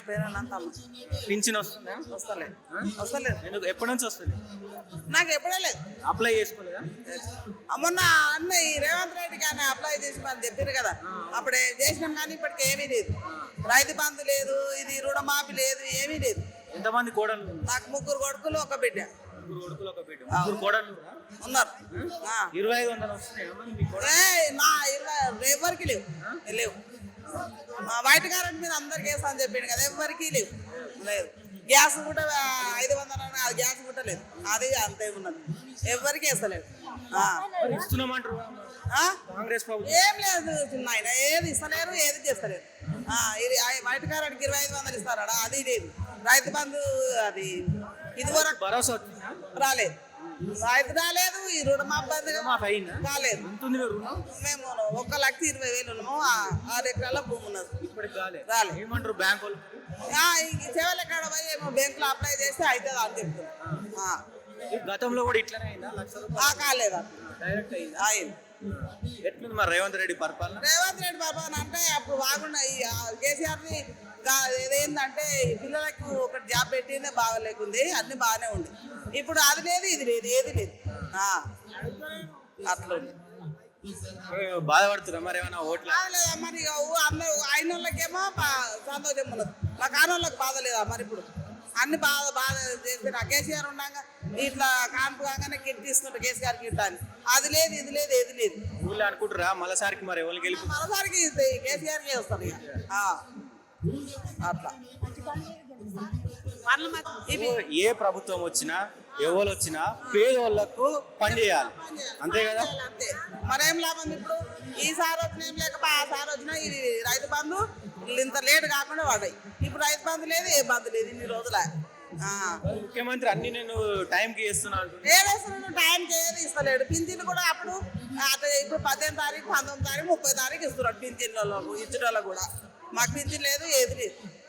పేరేనంత అమ్మ. పింఛన్ వస్తుందా? వస్తలేదు వస్తలేదు. ఎందుకు ఎప్పటి నుంచి వస్తుంది? నాకు ఎప్పుడే లేదు. అప్లై చేసుకోలేదా? మొన్న అన్న ఈ రేవంత్ రెడ్డి కానీ అప్లై చేసి మనం చెప్పారు కదా, అప్పుడే చేసినాం కానీ ఇప్పటికి ఏమీ లేదు. రైతు బంధు లేదు, ఇది రుణమాఫీ లేదు, ఏమీ లేదు. ఎంతమంది కోడళ్ళు? నాకు 3 కొడుకులు ఒక బిడ్డ 3 కొడుకులు ఒక బిడ్డ. 3 కోడళ్ళు ఉన్నారు. 2500 వస్తున్నాయా మరి మీ కోడళ్ళు? నా ఎవరికి లేవు లేవు. వైట్ కరెంట్ మీద అందరికి వేస్తా అని చెప్పిండు కదా, ఎవరికి లేవు లేదు. గ్యాస్ కూడా 500 అని, అది గ్యాస్ కూడా లేదు, అది అంతే ఉన్నది, ఎవరికి వేస్తలేదు. మరి ఇస్తున్నామంటారు కాంగ్రెస్ ప్రభుత్వం. ఏం లేదు ఆయన, ఏది ఇస్తలేరు, ఏది చేస్తలేరు. ఇది వైట్ కరెంట్కి 2500 ఇస్తారా, అది లేదు. రైతు బంధు అది ఇదివరకు భరోసా వచ్చిందా? రాలేదు, రైతు రాలేదు. ఈ రుణమాఫీ అయిందా? కాలేదు. ఉంటుంది రుణం. మేము 1,20,000 ఉన్నాము, 6 ఎకరాల భూమి ఉన్నది, ఇప్పటికి రాలేదు. ఏమంటారు బ్యాంక్ వాళ్ళు? చెవెల కాడ పోయి ఏమో బ్యాంకులో అప్లై చేస్తే అవుతుంది అని చెప్తున్నారు. గతంలో కూడా ఇట్లనే అయిందా? లక్ష రూపాయలు కాలేదు, డైరెక్ట్ అయిందా? అయింది. ఎట్లుంది మరి రేవంత్ రెడ్డి పరిపాలన? రేవంత్ రెడ్డి పరిపాలన అంటే అప్పుడు బాగుండే. ఈ కేసీఆర్ని ఇదేంటంటే పిల్లలకు ఒకటి జాబ్ పెట్టిందే బాగలేకుంది, అన్ని బాగానే ఉంది. ఇప్పుడు అది లేదు, ఇది లేదు, ఏది లేదు, అట్లా ఉంది. బాధపడుతున్నా మరి ఏమైనా ఓట్లు? లేదా మరి ఇక అందరూ అయిన వాళ్ళకేమో సంతోషం ఉన్నది, మా కానోళ్ళకి బాధ లేదా మరి. ఇప్పుడు అన్ని బాధ చేసి కేసీఆర్ ఉండగా ఇట్లా కాన్పు కాగానే కిట్ తీసుకుంటారు కేసీఆర్ కిట్ అని, అది లేదు, ఇది లేదు, ఏది లేదు. ఊళ్ళో అనుకుంటారా మళ్ళీసారికి మరి ఎవరికి వెళ్ళి మరోసారికి కేసీఆర్కి వస్తారు ఇక అట్లా. ఏ ప్రభుత్వం వచ్చినా ఎవరు వచ్చినా పేదోళ్లకు పని చేయాలి, అంతే కదా? అంతే, మరేం లాభం. ఇప్పుడు ఈసారి వచ్చిన ఏం లేక ఆ సారి వచ్చినా ఇది రైతు బంధు ఇంత లేట్ కాకుండా పడ్డాయి. ఇప్పుడు రైతు బంధు లేదు, ఏ బంధు లేదు ఇన్ని రోజుల. ముఖ్యమంత్రి అన్ని నేను టైంకి చేస్తున్నాను, ఏదేస్తున్నాడు టైంకి, ఏది ఇస్తలేడు. పింఛన్ కూడా అప్పుడు ఇప్పుడు 18వ తారీఖు, 19వ తారీఖు, 30వ తారీఖు ఇస్తున్నాడు పింఛన్లలో ఇచ్చడంలో కూడా. మాకు పింఛన్ లేదు, ఏది లేదు.